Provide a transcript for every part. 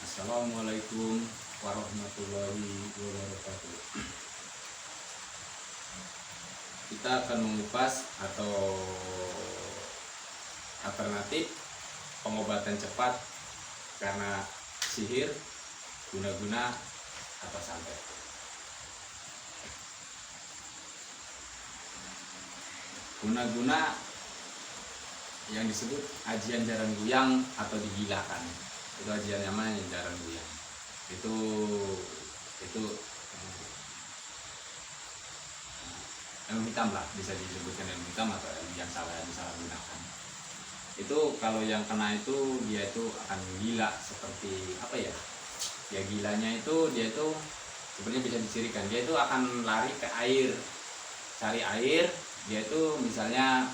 Assalamualaikum warahmatullahi wabarakatuh. Kita akan mengupas atau alternatif pengobatan cepat karena sihir guna-guna atau santet. Guna-guna yang disebut ajian jaran guyang atau digilakan. Itu ajian namanya jaran guyang. Itu ilmu hitam lah, bisa disebutkan ilmu hitam atau ilmu yang disalahgunakan. Itu kalau yang kena itu dia itu akan gila seperti apa ya? Ya gilanya itu dia itu sebenarnya bisa dicirikan. Dia itu akan lari ke air, cari air. Dia itu misalnya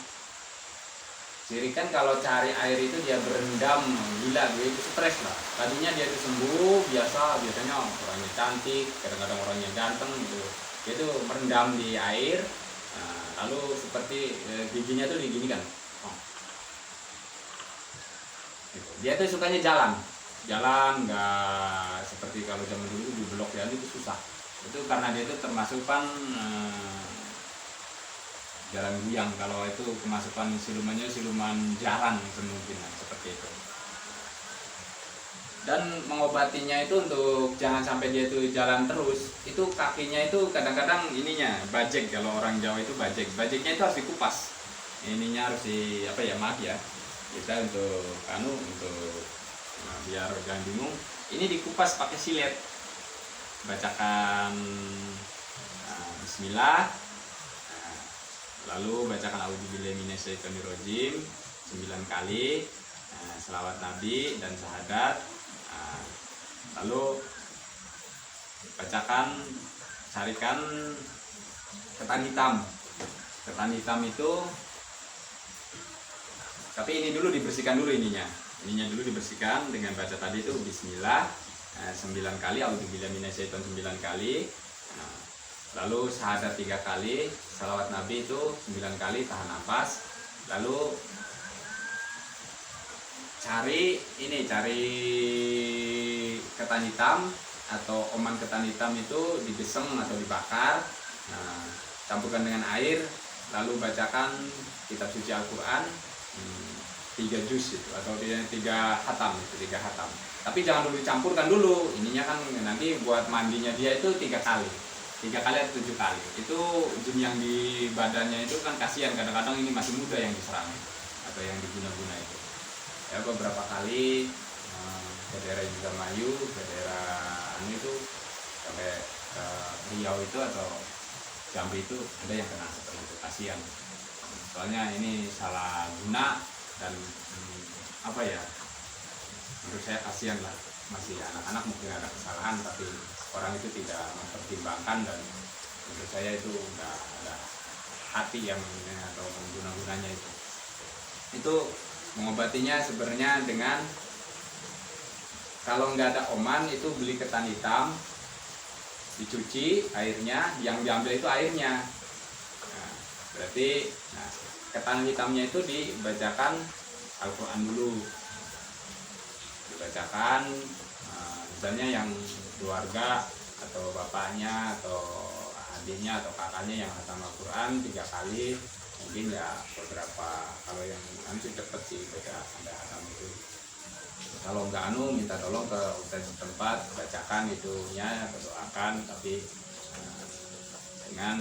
cirikan kalau cari air itu dia berendam, gila, dia itu stres lah. Tadinya dia itu sembuh biasanya orangnya cantik, kadang-kadang orangnya ganteng gitu. Dia itu merendam di air, lalu seperti giginya tuh diginikan. Gitu. Dia tuh sukanya jalan nggak seperti kalau zaman dulu di blok ya, itu susah. Itu karena dia itu termasuk jaran guyang. Kalau itu kemasukan silumannya siluman jaran kemungkinan seperti itu. Dan mengobatinya itu untuk jangan sampai dia itu jalan terus, itu kakinya itu kadang-kadang ininya bajek, kalau orang Jawa itu bajeknya itu harus dikupas. Ininya harus maaf ya, kita untuk biar jangan bingung, ini dikupas pakai silet. Bacakan bismillah, lalu bacakan a'udzubillahi minasyaitonirrajim 9 kali, selawat Nabi dan syahadat. Lalu carikan ketan hitam itu, tapi ini dulu dibersihkan dulu ininya dulu dibersihkan dengan baca tadi itu bismillah 9 kali, a'udzubillahi minasyaitonir 9 kali, lalu syahadat 3 kali, salawat Nabi itu 9 kali, tahan nafas. Lalu cari ketan hitam atau oman ketan hitam itu dibesem atau dibakar, campurkan dengan air, lalu bacakan kitab suci Al-Quran 3 juz itu, atau 3 hatam itu, 3 hatam. Tapi jangan dulu dicampurkan dulu, ininya kan nanti buat mandinya dia itu 3 kali atau 7 kali. Itu jin yang di badannya itu kan kasihan, kadang-kadang ini masih muda yang diserang atau yang diguna-guna itu. Ya beberapa kali ke daerah Indramayu, ke daerah itu sampai Riau itu atau Jambi itu ada yang kena seperti itu, kasihan. Soalnya ini salah guna dan menurut saya kasihan lah, masih anak-anak mungkin ada kesalahan, tapi orang itu tidak mempertimbangkan, dan menurut saya itu nggak ada hati yang atau mengguna-gunanya itu. Itu mengobatinya sebenarnya dengan, kalau nggak ada oman itu beli ketan hitam, dicuci airnya, yang diambil itu airnya. Berarti ketan hitamnya itu dibacakan Al-Quran dulu, dibacakan misalnya yang keluarga atau bapaknya atau adiknya atau kakaknya yang khatam Al-Quran 3 kali, mungkin ya beberapa, kalau yang nanti cepet sih baca ada khatam itu. Kalau nggak minta tolong ke ustadz setempat, bacakan itunya, berdoakan, tapi dengan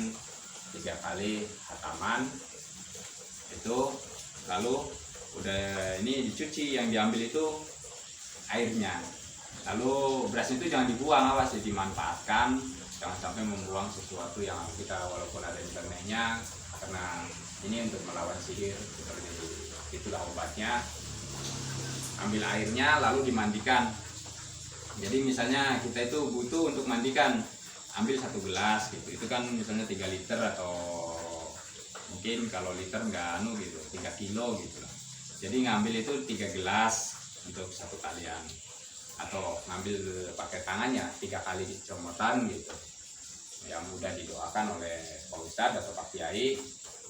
3 kali khataman itu. Lalu udah ini dicuci, yang diambil itu airnya, lalu beras itu jangan dibuang, awas ya, dimanfaatkan, jangan sampai membuang sesuatu yang kita walaupun ada internetnya, karena ini untuk melawan sihir seperti itu. Itulah obatnya. Ambil airnya lalu dimandikan. Jadi misalnya kita itu butuh untuk mandikan, ambil 1 gelas gitu, itu kan misalnya 3 liter, atau mungkin kalau liter nggak 3 kilo gitu lah. Jadi ngambil itu 3 gelas untuk 1 kalian, atau ngambil pakai tangannya 3 kali comotan gitu, yang mudah didoakan oleh Pak Ustadz atau Pak Kiai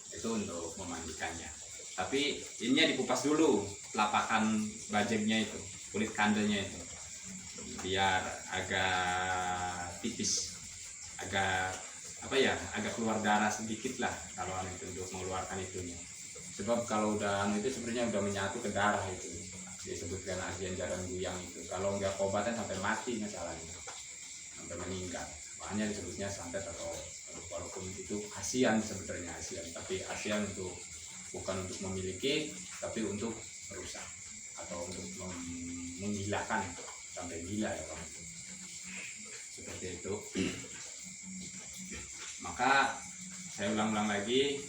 itu untuk memandikannya. Tapi ininya dikupas dulu, telapakan bajengnya itu, kulit kandelnya itu biar agak tipis, agak agak keluar darah sedikit lah kalau itu untuk mengeluarkan itunya. Sebab kalau udah itu sebenarnya udah menyatu ke darah, itu disebutkan ajian jaran guyang itu. Kalau nggak obatan sampai mati masalahnya, sampai meninggal. Makanya disebutnya santet, atau walaupun itu asian sebenarnya, asian, tapi asian untuk bukan untuk memiliki, tapi untuk merusak atau untuk menggilahkan sampai gila ya orang itu. Seperti itu. Maka saya ulang-ulang lagi,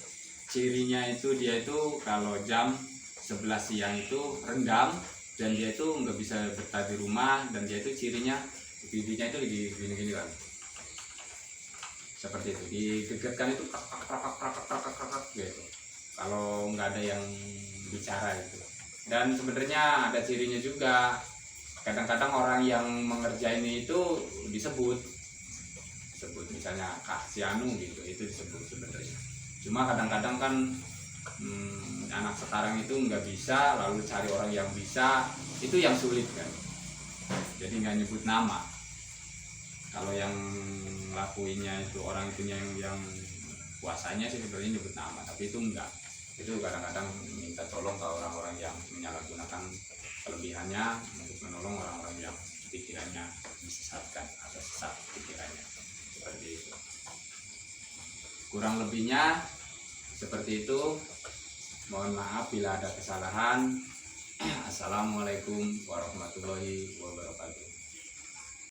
cirinya itu dia itu kalau jam 11 siang itu rendam, dan dia itu nggak bisa betah di rumah, dan dia itu cirinya bibinya itu gini-gini kan, seperti itu, digegerkan itu krak gitu kalau nggak ada yang bicara itu. Dan sebenarnya ada cirinya juga, kadang-kadang orang yang mengerjain itu disebut misalnya Kak si Anu gitu, itu disebut sebenarnya. Cuma kadang-kadang kan anak sekarang itu nggak bisa, lalu cari orang yang bisa, itu yang sulit kan, jadi nggak nyebut nama. Kalau yang lakuinnya itu orang itu yang puasanya sih sebenarnya nyebut nama, tapi itu enggak. Itu kadang-kadang minta tolong ke orang-orang yang menyalahgunakan kelebihannya untuk menolong orang-orang yang pikirannya disesatkan atau sesat pikirannya, seperti itu. Kurang lebihnya seperti itu. Mohon maaf bila ada kesalahan. Assalamualaikum warahmatullahi wabarakatuh.